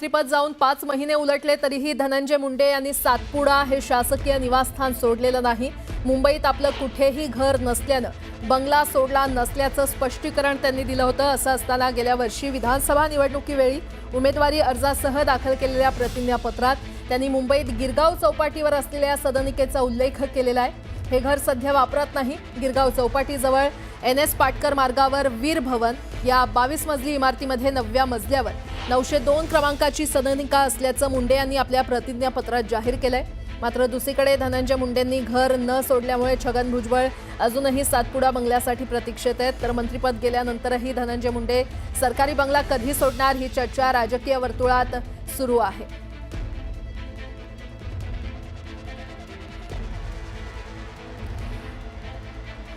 मंत्रिपद जाऊन 5 महिने उलटले तरीही धनंजय मुंडे यांनी सातपुडा हे शासकीय निवासस्थान सोडलेलं नाही। मुंबईत आपलं कुठेही घर नसल्यानं बंगला सोडला नसल्याचं स्पष्टीकरण त्यांनी दिलं होतं। असं असताना गेल्या वर्षी विधानसभा निवडणुकीवेळी उमेदवारी अर्जासह दाखल केलेल्या प्रतिज्ञापत्रात त्यांनी मुंबईत गिरगाव चौपाटीवर असलेल्या सदनिकेचा उल्लेख केलेला आहे। हे घर सध्या वापरत नाही। गिरगाव चौपाटीजवळ NS पाटकर मार्गावर वीर भवन या 22 मजली इमारतीमध्ये 9व्या मजल्यावर 902 क्रमांकाची सदनिका असल्याचं मुंडे यांनी आपल्या प्रतिज्ञापत्रात जाहीर केलंय। मात्र दुसरीकडे धनंजय मुंडेंनी घर न सोडल्यामुळे छगन भुजबळ अजूनही सातपुडा बंगल्यासाठी प्रतीक्षेत आहेत। तर मंत्रिपद गेल्यानंतरही धनंजय मुंडे सरकारी बंगला कधी सोडणार ही चर्चा राजकीय वर्तुळात सुरू आहे।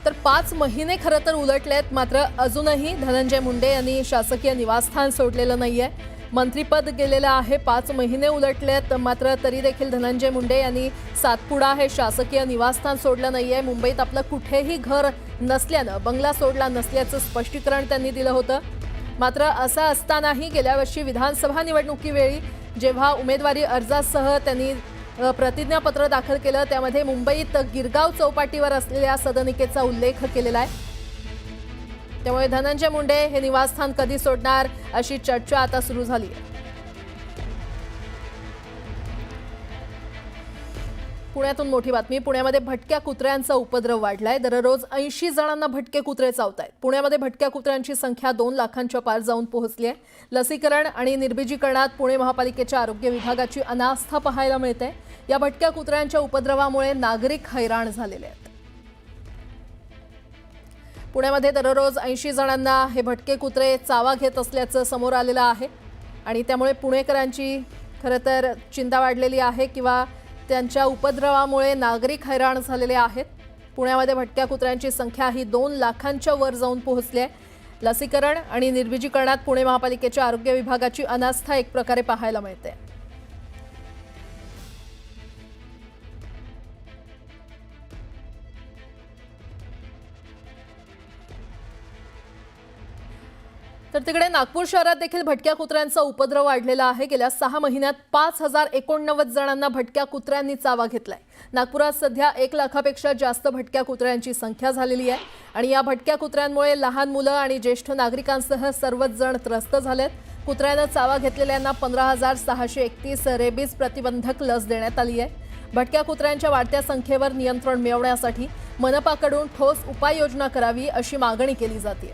तर 5 महिने खरं तर उलटलेत, मात्र अजूनही धनंजय मुंडे यांनी शासकीय निवासस्थान सोडलेलं नाहीये। मंत्रिपद गेलेलं आहे, 5 महिने उलटलेत, मात्र तरी देखील धनंजय मुंडे यांनी सातपुडा हे शासकीय निवासस्थान सोडलं नाहीये। मुंबईत आपलं कुठेही घर नसल्यानं बंगला सोडला नसल्याचं स्पष्टीकरण त्यांनी दिलं होतं। मात्र असं असतानाही गेल्या वर्षी विधानसभा निवडणुकीवेळी जेव्हा उमेदवारी अर्जासह त्यांनी प्रतिज्ञापत्र दाखल केलं त्यामध्ये मुंबईत गिरगाव चौपाटीवर असलेल्या सदनिकेचा उल्लेख केलेला आहे। त्यामुळे धनंजय मुंडे हे निवासस्थान कधी सोडणार अशी चर्चा आता सुरू झाली आहे। पुण्यातून मोठी बातमी। पुण्यामध्ये भटक्या कुत्र्यांचा उपद्रव वाढलाय। दररोज 80 जणांना भटके कुत्रे चावतायत। पुण्यामध्ये भटक्या कुत्र्यांची संख्या 2 लाखांच्या पार जाऊन पोहोचली आहे। लसीकरण आणि निर्बीजीकरणात पुणे महापालिकेच्या आरोग्य विभागाची अनास्था पाहायला मिळते। या भटक्या कुत्र्यांच्या उपद्रवामुळे नागरिक हैराण झालेले आहेत। पुण्यामध्ये दररोज 80 जणांना हे भटके कुत्रे चावा घेत असल्याचं समोर आलेलं आहे आणि त्यामुळे पुणेकरांची खरं तर चिंता वाढलेली आहे किंवा त्यांच्या उपद्रवामुळे नागरिक हैराण झालेले आहेत। पुण्यामध्ये भटक्या कुत्र्यांची संख्या ही 2 लाखांच्या वर जाऊन पोहोचली आहे। लसीकरण आणि निर्बीजीकरणात पुणे महापालिकेच्या आरोग्य विभागाची अनास्था एक प्रकारे पाहायला मिळते। तर तिकडे नागपूर शहरात देखील भटक्या कुत्र्यांचा उपद्रव वाढलेला आहे। गेल्या 6 महिन्यात 5089 जणांना भटक्या कुत्र्यांनी चावा घेतलाय। नागपुरात सध्या 1 लाखापेक्षा जास्त भटक्या कुत्र्यांची संख्या झालेली आहे आणि या भटक्या कुत्र्यांमुळे लहान मुलं आणि ज्येष्ठ नागरिकांसह सर्वच जण त्रस्त झालेत। कुत्र्यानं चावा घेतलेल्यांना 15631 रेबीज प्रतिबंधक लस देण्यात आली आहे। भटक्या कुत्र्यांच्या वाढत्या संख्येवर नियंत्रण मिळवण्यासाठी मनपाकडून ठोस उपाययोजना करावी अशी मागणी केली जाते।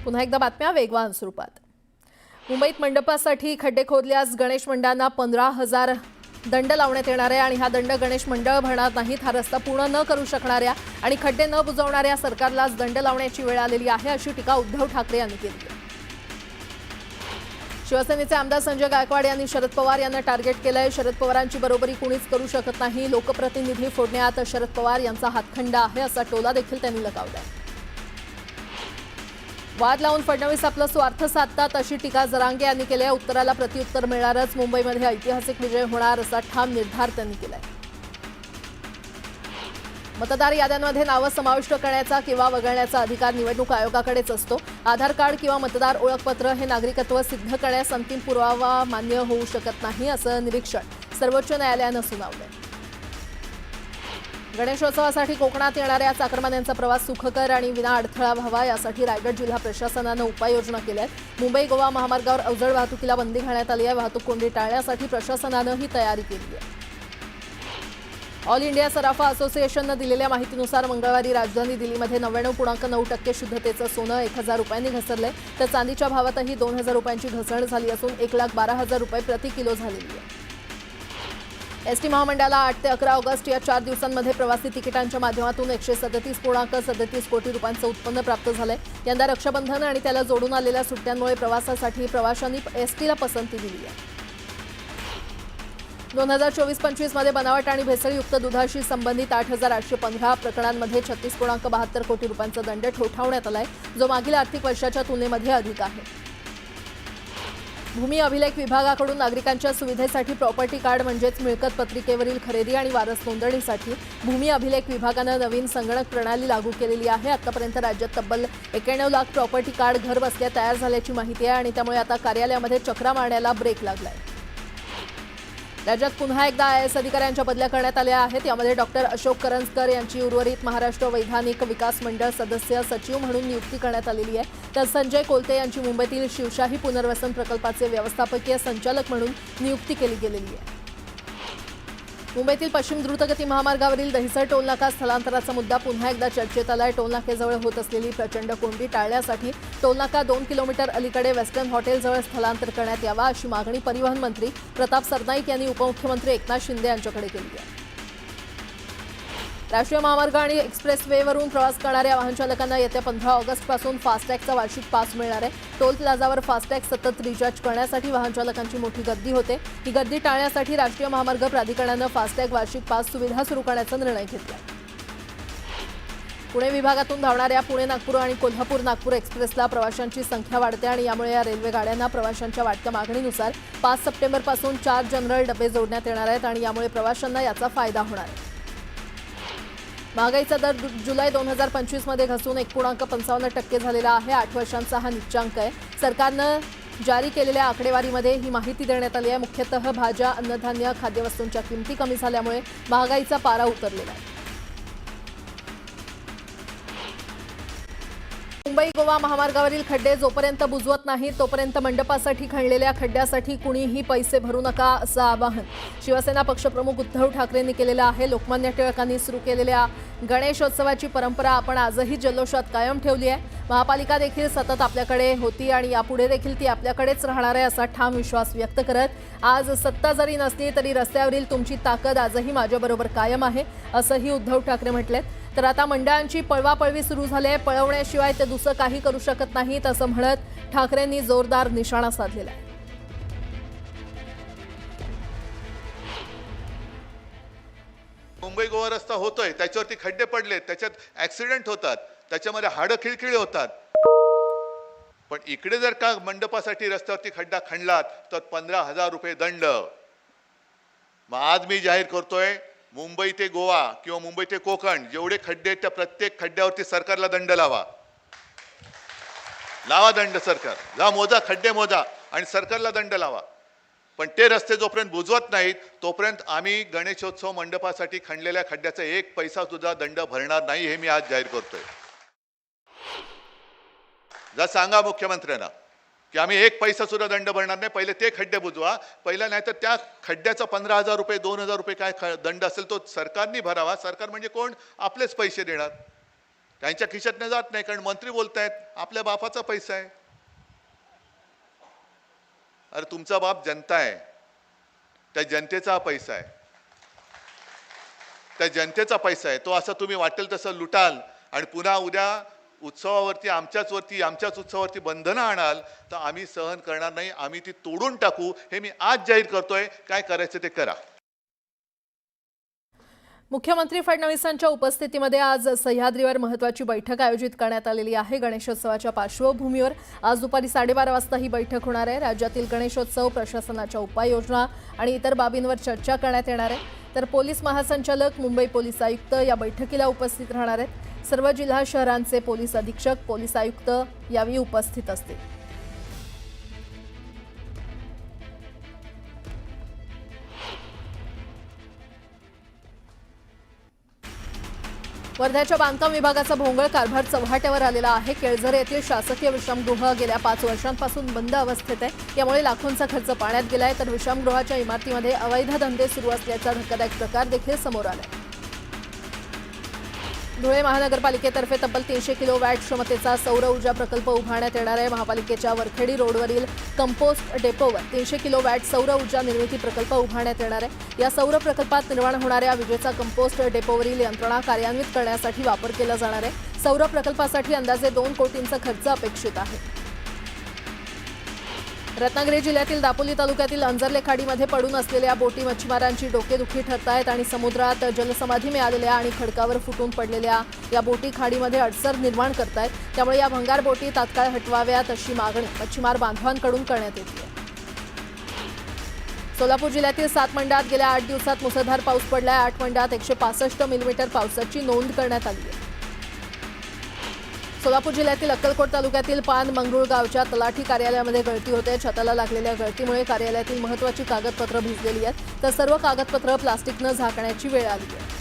पुन्हा एकदा बातम्या वेगवान स्वरूपात। मुंबईत मंडपासाठी खड्डे खोदल्यास गणेश मंडळांना 15,000 दंड लावण्यात येणार आहे आणि हा दंड गणेश मंडळ भरणार नाहीत। हा रस्ता पूर्ण न करू शकणाऱ्या आणि खड्डे न बुजवणाऱ्या सरकारलाच दंड लावण्याची वेळ आलेली आहे अशी टीका उद्धव ठाकरे यांनी केली आहे। शिवसेनेचे आमदार संजय गायकवाड यांनी शरद पवार यांना टार्गेट केलंय। शरद पवारांची बरोबरी कुणीच करू शकत नाही। लोकप्रतिनिधी फोडण्यात शरद पवार यांचा हातखंडा आहे असा टोला देखील त्यांनी लगावलाय। वाद लावून फडणवीस आपला स्वार्थ साधतात अशी टीका जरांगे यांनी केली आहे। उत्तराला प्रत्युत्तर मिळणारच। मुंबईमध्ये ऐतिहासिक विजय होणार असा ठाम निर्धार त्यांनी केलाय। मतदार याद्यांमध्ये नावं समाविष्ट करण्याचा किंवा वगळण्याचा अधिकार निवडणूक आयोगाकडेच असतो। आधार कार्ड किंवा मतदार ओळखपत्र हे नागरिकत्व सिद्ध करण्यास अंतिम पुरावा मान्य होऊ शकत नाही असं निरीक्षण सर्वोच्च न्यायालयानं सुनावलंय। गणेशोत्सवासाठी कोकणात येणाऱ्या चाकरमान्यांचा प्रवास सुखकर आणि विना अडथळा व्हावा यासाठी रायगड जिल्हा प्रशासनानं उपाययोजना केल्या आहेत। मुंबई गोवा महामार्गावर अवजड वाहतुकीला बंदी घालण्यात आली आहे। वाहतूक कोंडी टाळण्यासाठी प्रशासनानं ही तयारी केली आहे। ऑल इंडिया सराफा असोसिएशननं दिलेल्या माहितीनुसार मंगळवारी राजधानी दिल्लीमध्ये 99.9% शुद्धतेचं सोनं 1000 रुपयांनी घसरलंय। तर चांदीच्या भावातही 2000 रुपयांची घसरण झाली असून 1,12,000 रुपये प्रति किलो झालेली आहे। एसटी महामंडळाला 8 ते 11 ऑगस्ट या 4 दिवसांमध्ये प्रवासी तिकिटांच्या माध्यमातून 137.37 कोटी रुपयांचं उत्पन्न प्राप्त झालंय। यंदा रक्षाबंधन आणि त्याला जोडून आलेल्या सुट्ट्यांमुळे प्रवासासाठी प्रवाशांनी एसटीला पसंती दिली आहे। 2024-25 मध्ये बनावट आणि भेसळयुक्त दुधाशी संबंधित 8,815 प्रकरणांमध्ये 36.72 कोटी रुपयांचा दंड ठोठावण्यात आलाय, जो मागील आर्थिक वर्षाच्या तुलनेमध्ये अधिक आहे। भूमी अभिलेख विभागाकडून नागरिकांच्या सुविधेसाठी प्रॉपर्टी कार्ड म्हणजेच मिळकत पत्रिकेवरील खरेदी आणि वारस नोंदणीसाठी भूमी अभिलेख विभागानं नवीन संगणक प्रणाली लागू केलेली आहे। आतापर्यंत राज्यात तब्बल 91 लाख प्रॉपर्टी कार्ड घर बसल्या तयार झाल्याची माहिती आहे आणि त्यामुळे आता कार्यालयामध्ये चक्रा मारण्याला ब्रेक लागलाय। राज्यात पुन्हा एकदा IAS अधिकाऱ्यांच्या बदल्या करण्यात आल्या आहेत। यामध्ये डॉक्टर अशोक करंजकर यांची उर्वरित महाराष्ट्र वैधानिक विकास मंडळ सदस्य सचिव म्हणून नियुक्ती करण्यात आलेली आहे, तर संजय कोलते यांची मुंबईतील शिवशाही पुनर्वसन प्रकल्पाचे व्यवस्थापकीय संचालक म्हणून नियुक्ती केली गेलेली आहे। मुंबईतील पश्चिम द्रुतगती महामार्गावरील दहिसर टोलनाका स्थलांतराचा मुद्दा पुन्हा एकदा चर्चेत आलाय। टोलनाकेजवळ होत असलेली प्रचंड कोंडी टाळण्यासाठी टोलनाका 2 किलोमीटर अलीकडे वेस्टर्न हॉटेलजवळ स्थलांतर करण्यात यावा अशी मागणी परिवहन मंत्री प्रताप सरनाईक यांनी उपमुख्यमंत्री एकनाथ शिंदे यांच्याकडे केली आहे। राष्ट्रीय महामार्ग आणि एक्सप्रेसवेवरून प्रवास करणाऱ्या वाहन चालकांना येत्या 15 ऑगस्टपासून फास्टॅगचा वार्षिक पास मिळणार आहे। टोल प्लाझावर फास्टॅग सतत रिचार्ज करण्यासाठी वाहन चालकांची मोठी गर्दी होते। ही गर्दी टाळण्यासाठी राष्ट्रीय महामार्ग प्राधिकरणानं फास्टॅग वार्षिक पास सुविधा सुरू करण्याचा निर्णय घेतला। पुणे विभागातून धावणाऱ्या पुणे नागपूर आणि कोल्हापूर नागपूर एक्सप्रेसला प्रवाशांची संख्या वाढते आणि यामुळे या रेल्वे गाड्यांना प्रवाशांच्या वाढत्या मागणीनुसार 5 सप्टेंबरपासून 4 जनरल डबे जोडण्यात येणार आहेत आणि यामुळे प्रवाशांना याचा फायदा होणार आहे। महागाईचा दर जुलै 2025 मध्ये घसरून 1.55% झालेला आहे। 8 वर्षांचा हा निच्चांक आहे। सरकारनं जारी केलेल्या आकडेवारीमध्ये ही माहिती देण्यात आली आहे। मुख्यतः भाज्या, अन्नधान्य, खाद्यवस्तूंच्या किमती कमी झाल्यामुळे महागाईचा पारा उतरलेला आहे। मुंबई गोवा महामार्गावरील खड्डे जोपर्यंत बुजवत नाही तोपर्यंत मंडपासाठी खणलेल्या खड्ड्यासाठी कुणीही पैसे भरू नका असं आवाहन शिवसेना पक्षप्रमुख उद्धव ठाकरेंनी केलेलं आहे। लोकमान्य टिळकांनी सुरू केलेल्या गणेशोत्सवाची परंपरा आपण आजही जल्लोषात कायम ठेवली आहे। महापालिका देखील सतत आपल्याकडे होती आणि यापुढे देखील ती आपल्याकडेच राहणार आहे असा ठाम विश्वास व्यक्त करत आज सत्ता जरी नसली तरी रस्त्यावरील तुमची ताकद आजही माझ्याबरोबर कायम आहे असंही उद्धव ठाकरे म्हटलेत। तर आता मंडळांची पळवापळवी सुरू झाली आहे। पळवण्याशिवाय ते दुसरं काही करू शकत नाहीत असं म्हणत ठाकरेंनी जोरदार निशाणा साधलेला आहे। मुंबई गोवा रस्ता होतोय, त्याच्यावरती खड्डे पडले, त्याच्यात ऍक्सिडेंट होतात, त्याच्यामध्ये हाडं खिळखिळे होतात, पण इकडे जर का मंडपासाठी रस्त्यावरती खड्डा खणलात तर 15,000 रुपये दंड। मग आज मी जाहीर करतोय, मुंबई ते गोवा किंवा मुंबई ते कोकण जेवढे खड्डे आहेत त्या प्रत्येक खड्ड्यावरती सरकारला दंड लावा दंड। सरकार जा मोजा, खड्डे मोजा आणि सरकारला दंड लावा। पण ते रस्ते जोपर्यंत बुजवत नाहीत तोपर्यंत आम्ही गणेशोत्सव मंडपासाठी खणलेल्या खड्ड्याचा 1 पैसा सुद्धा दंड भरणार नाही, हे मी आज जाहीर करतोय। जा सांगा मुख्यमंत्र्यांना की आम्ही 1 पैसा सुद्धा दंड भरणार नाही, पहिले ते खड्डे बुजवा पहिला, नाही तर त्या खड्ड्याचा 15,000 रुपये 2,000 रुपये काय दंड असेल तो सरकारने भरावा। सरकार म्हणजे कोण? आपलेच पैसे देणार, त्यांच्या खिशातनं जात नाही, कारण मंत्री बोलतायत आपल्या बापाचा पैसा आहे। अरे तुमचा बाप जनता आहे, त्या जनतेचा पैसा आहे, त्या जनतेचा पैसा आहे, तो असं तुम्ही वाटेल तसं लुटाल आणि पुन्हा उद्या उत्सवावरती आमच्याच उत्सवावरती बंधनं आणाल तर आम्ही सहन करणार नाही, आम्ही ती तोडून टाकू, हे मी आज जाहीर करतोय। काय करायचं ते करा। मुख्यमंत्री फडणवीसांच्या उपस्थितीमध्ये आज सह्याद्रीवर महत्त्वाची बैठक आयोजित करण्यात आलेली आहे। गणेशोत्सवाच्या पार्श्वभूमीवर आज दुपारी 12:30 वाजता ही बैठक होणार आहे। राज्यातील गणेशोत्सव, प्रशासनाच्या उपाययोजना आणि इतर बाबींवर चर्चा करण्यात येणार आहे। तर पोलीस महासंचालक, मुंबई पोलीस आयुक्त या बैठकीला उपस्थित राहणार आहेत। सर्व जिल्हा शहरांचे पोलीस अधीक्षक, पोलीस आयुक्त यावेळी उपस्थित असतील। वर्ध्याच्या बांधकाम विभागाचा भोंगळ कारभार चव्हाट्यावर आलेला आहे। केळझर येथील शासकीय विश्रामगृह गेल्या 5 वर्षांपासून बंद अवस्थेत आहे। यामुळे लाखोंचा खर्च पाण्यात गेलाय, तर विश्रामगृहाच्या इमारतीमध्ये अवैध धंदे सुरू असल्याचा धक्कादायक प्रकार देखील समोर आलाय। धुळे महानगरपालिकेतर्फे तब्बल 300 किलोवॅट क्षमतेचा सौर ऊर्जा प्रकल्प उभारण्यात येणार आहे। महापालिकेच्या वरखेडी रोडवरील कंपोस्ट डेपोवर 300 किलोवॅट सौर ऊर्जा निर्मिती प्रकल्प उभारण्यात येणार आहे। या सौर प्रकल्पात निर्माण होणाऱ्या विजेचा कंपोस्ट डेपोवरील यंत्रणा कार्यान्वित करण्यासाठी वापर केला जाणार आहे। सौर प्रकल्पासाठी अंदाजे 2 कोटींचा खर्च अपेक्षित आहे। रत्नागिरी जिल्ह्यातील दापोली तालुक्यातील अंजर्ले खाडीमध्ये पडून असलेल्या बोटी मच्छीमारांची डोकेदुखी ठरतायत आणि समुद्रात जलसमाधी मिळालेल्या आणि खडकावर फुटून पडलेल्या या बोटी खाडीमध्ये अडसर निर्माण करतायत। त्यामुळे या भंगार बोटी तात्काळ हटवाव्यात अशी मागणी मच्छीमार बांधवांकडून करण्यात येते। सोलापूर जिल्ह्यातील 7 मंडळात गेल्या 8 दिवसात मुसळधार पाऊस पडलाय। 8 मंडळात 165 मिलीमीटर पावसाची नोंद करण्यात आली आहे। सोलापूर जिल्ह्यातील अक्कलकोट तालुक्यातील पान मंगरुळ गावच्या तलाठी कार्यालयामध्ये गळती होते। छताला लागलेल्या गळतीमुळे कार्यालयातील महत्त्वाची कागदपत्र भिजलेली आहेत, तर सर्व कागदपत्र प्लास्टिकनं झाकण्याची वेळ आली आहे।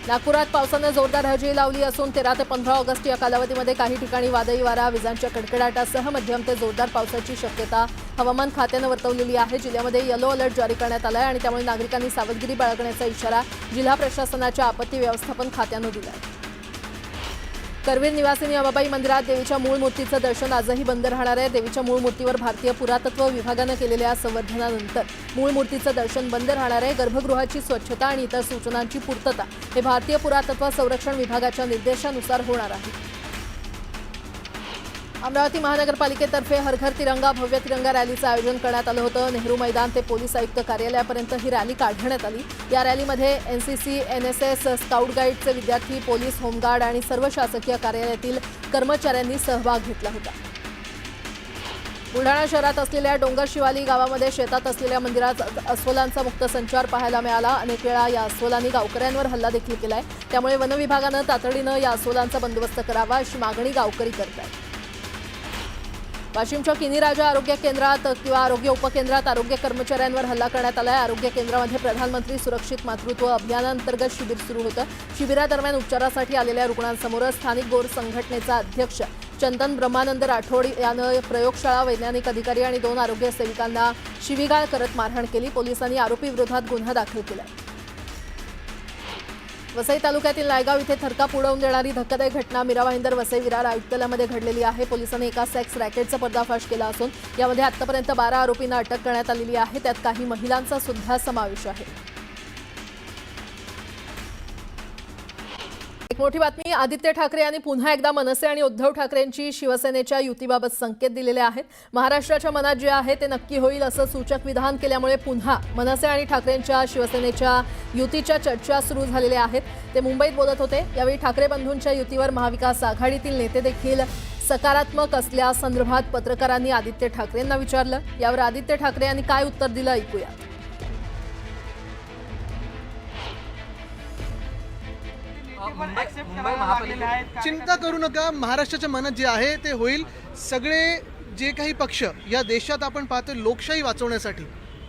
नागपुरात पावसाने जोरदार हजेरी लावली असून 13 ते 15 ऑगस्ट या कालावधीमध्ये काही ठिकाणी वादळी वारा, विजांच्या कडकडाटासह मध्यम ते जोरदार पावसाची शक्यता हवामान खात्यानं वर्तवलेली आहे। जिल्ह्यामध्ये येलो अलर्ट जारी करण्यात आला आहे आणि त्यामुळे नागरिकांनी सावधगिरी बाळगण्याचा इशारा जिल्हा प्रशासनाच्या आपत्ती व्यवस्थापन खात्यानं दिला आहे। करवीर निवासिनी अंबाबाई मंदिरात देवीच्या मूळ मूर्तीचं दर्शन आजही बंद राहणार आहे। देवीच्या मूळ मूर्तीवर भारतीय पुरातत्व विभागानं केलेल्या संवर्धनानंतर मूळ मूर्तीचं दर्शन बंद राहणार आहे। गर्भगृहाची स्वच्छता आणि इतर सूचनांची पूर्तता हे भारतीय पुरातत्व संरक्षण विभागाच्या निर्देशानुसार होणार आहे। अमरावती महानगरपालिकेतर्फे हर घर तिरंगा भव्य तिरंगा रॅलीचं आयोजन करण्यात आलं होतं। नेहरू मैदान ते पोलीस आयुक्त कार्यालयापर्यंत ही रॅली काढण्यात आली। या रॅलीमध्ये एनसीसी, एनएसएस, स्काउट गाईडचे विद्यार्थी, पोलीस, होमगार्ड आणि सर्व शासकीय कार्यालयातील कर्मचाऱ्यांनी सहभाग घेतला होता। बुलढाणा शहरात असलेल्या डोंगर शिवाली गावामध्ये शेतात असलेल्या मंदिरात अस्वलांचा मुक्त संचार पाहायला मिळाला। अनेक वेळा या अस्वलांनी गावकऱ्यांवर हल्ला देखील केलाय, त्यामुळे वनविभागानं तातडीनं या अस्वलांचा बंदोबस्त करावा अशी मागणी गावकरी करत आहेत। वाशिमच्या किनी राजा आरोग्य केंद्रात किंवा आरोग्य उपकेंद्रात आरोग्य कर्मचाऱ्यांवर हल्ला करण्यात आलाय। आरोग्य केंद्रामध्ये प्रधानमंत्री सुरक्षित मातृत्व अभियानांतर्गत शिबिर सुरू होतं। शिबिरादरम्यान उपचारासाठी आलेल्या रुग्णांसमोर स्थानिक गोर संघटनेचा अध्यक्ष चंदन ब्रह्मानंद राठोड यानं प्रयोगशाळा, वैज्ञानिक अधिकारी आणि 2 आरोग्य सेविकांना शिवीगाळ करत मारहाण केली। पोलिसांनी आरोपीविरोधात गुन्हा दाखल केलाय। वसई तालुक्यातील नायगाव इथे थरकाप उडवून देणारी धक्कादायक घटना मीरा भाईंदर वसई विरार आयुक्तालयामध्ये घडलेली आहे। पोलिसांनी एका सेक्स रॅकेटचा पर्दाफाश केला असून यामध्ये आतापर्यंत 12 आरोपींना अटक करण्यात आलेली आहे, त्यात काही महिलांचा सुद्धा समावेश आहे। एक मोठी बातमी, आदित्य ठाकरे यांनी पुन्हा एकदा मनसे आणि उद्धव ठाकरेंची शिवसेनेच्या युतीबाबत संकेत दिलेले आहेत। महाराष्ट्राच्या मनात जे आहे ते नक्की होईल असं सूचक विधान केल्यामुळे पुन्हा मनसे आणि ठाकरेंच्या शिवसेनेच्या युतीच्या चर्चा सुरू झालेल्या आहेत। ते मुंबईत बोलत होते। यावेळी ठाकरे बंधूंच्या युतीवर महाविकास आघाडीतील नेते देखील सकारात्मक असल्यासंदर्भात पत्रकारांनी आदित्य ठाकरेंना विचारलं। यावर आदित्य ठाकरे यांनी काय उत्तर दिलं ऐकूया। चिंता करू नका, महाराष्ट्राच्या मनात जे आहे ते होईल। सगळे जे काही पक्ष या देशात आपण पाहतो लोकशाही वाचवण्यासाठी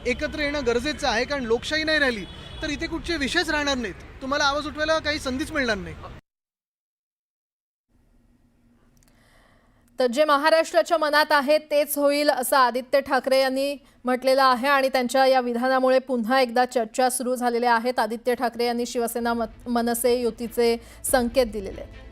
एकत्र येणं गरजेचं आहे, कारण लोकशाही नाही राहिली तर इथे कुठचे विषयच राहणार नाहीत, तुम्हाला आवाज उठवायला काही संधीच मिळणार नाही। तर जे महाराष्ट्राच्या मनात आहे तेच होईल असं आदित्य ठाकरे यांनी म्हटलेलं आहे आणि त्यांच्या या विधानामुळे पुन्हा एकदा चर्चा सुरू झालेल्या आहेत। आदित्य ठाकरे यांनी शिवसेना मनसे युतीचे संकेत दिलेले आहेत।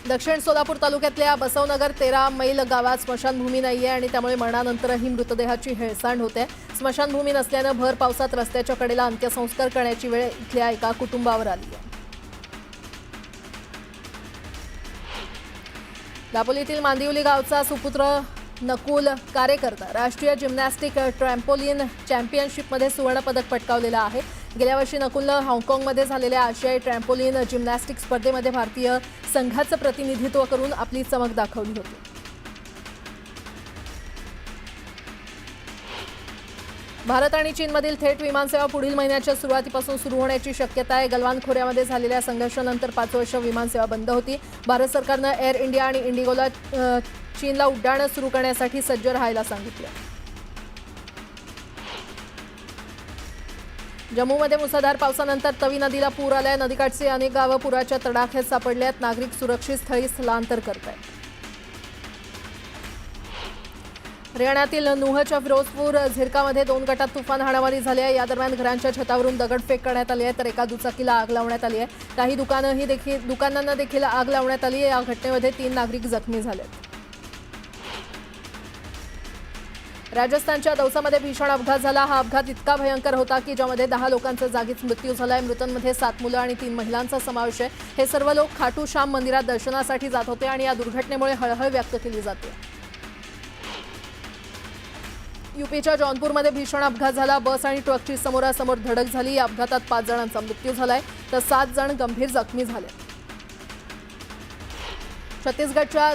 दक्षिण सोलापूर तालुक्यातल्या बसवनगर 13 मैल गावात स्मशानभूमी नाहीये आणि त्यामुळे मरणानंतरही मृतदेहाची हेळसांड होते। स्मशानभूमी नसल्यानं भर पावसात रस्त्याच्या कडेला अंत्यसंस्कार करण्याची वेळ इथल्या एका कुटुंबावर आली आहे। दापोलीतील मांदिवली गावचा सुपुत्र नकुल कार्यकर्ता राष्ट्रीय जिम्नॅस्टिक ट्रॅम्पोलिन चॅम्पियनशिपमध्ये सुवर्णपदक पटकावलेलं आहे। गेल्या वर्षी नकुलनं हाँगकाँगमध्ये झालेल्या आशियाई ट्रॅम्पोलिन जिम्नॅस्टिक स्पर्धेमध्ये भारतीय संघाचं प्रतिनिधित्व करून आपली चमक दाखवली होती। भारत आणि चीनमधील थेट विमानसेवा पुढील महिन्याच्या सुरुवातीपासून सुरू होण्याची शक्यता आहे। गलवान खोऱ्यामध्ये झालेल्या संघर्षानंतर 5 वर्ष विमानसेवा बंद होती। भारत सरकारनं एअर इंडिया आणि इंडिगोला चीनला उड्डाणं सुरू करण्यासाठी सज्ज राहायला सांगितलं। जम्मूमध्ये मुसळधार पावसानंतर तवी नदीला पूर आलाय। नदीकाठची अनेक गावं पुराच्या तडाख्यात सापडली आहेत। नागरिक सुरक्षित स्थळी स्थलांतर करत आहेत। हरियाणातील नूहच्या फिरोजपूर झिरकामध्ये 2 गटात तुफान हाणामारी झाली आहे। या दरम्यान घरांच्या छतावरून दगडफेक करण्यात आली आहे, तर एका दुचाकीला आग लावण्यात आली आहे। काही दुकानांना देखील आग लावण्यात आली आहे। या घटनेमध्ये 3 नागरिक जखमी झाले। राजस्थानच्या दौसामध्ये भीषण अपघात झाला। हा अपघात इतका भयंकर होता की ज्यामध्ये 10 लोकांचा जागीच मृत्यू झालाय। मृतांमध्ये 7 मुलं आणि 3 महिलांचा समावेश आहे। हे सर्व लोक खाटू श्याम मंदिरात दर्शनासाठी जात होते आणि या दुर्घटनेमुळे हळहळ व्यक्त केली जाते। यूपीच्या जौनपूरमध्ये भीषण अपघात झाला। बस आणि ट्रकची समोरासमोर धडक झाली। या अपघातात 5 जणांचा मृत्यू झालाय, तर 7 जण गंभीर जखमी झाले। छत्तीसगडच्या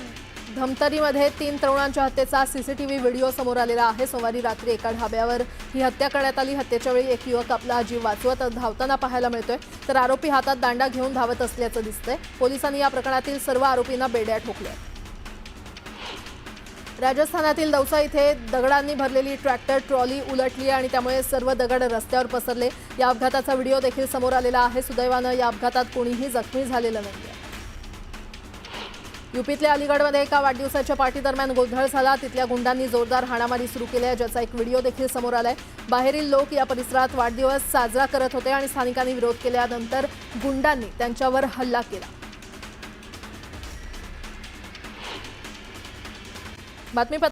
धमतरीमध्ये 3 तरुणांच्या हत्येचा सीसीटीव्ही व्हिडिओ समोर आलेला आहे. सोमवारी रात्री एका ढाब्यावर ही हत्या करण्यात आली. हत्येच्या वेळी एक युवक आपला जीव वाचवत धावताना पाहायला मिळतोय, तर आरोपी हातात दांडा घेऊन धावत असल्याचं दिसतंय. पोलिसांनी या प्रकरणातील सर्व आरोपींना बेड्या ठोकल्या. राजस्थानातील दौसा इथे दगडांनी भरलेली ट्रॅक्टर ट्रॉली उलटली आणि त्यामुळे सर्व दगड रस्त्यावर पसरले. या अपघाताचा व्हिडिओ देखील समोर आलेला आहे. सुदैवानं या अपघातात कोणीही जखमी झालेलं नाही. यूपीतल्या अलीगडमध्ये एका वाढदिवसाच्या पार्टीदरम्यान गोंधळ झाला. तिथल्या गुंडांनी जोरदार हाणामारी सुरू केली आहे, ज्याचा एक व्हिडिओ देखील समोर आलाय. बाहेरील लोक या परिसरात वाढदिवस साजरा करत होते आणि स्थानिकांनी विरोध केल्यानंतर गुंडांनी त्यांच्यावर हल्ला केला. बातमीपत्र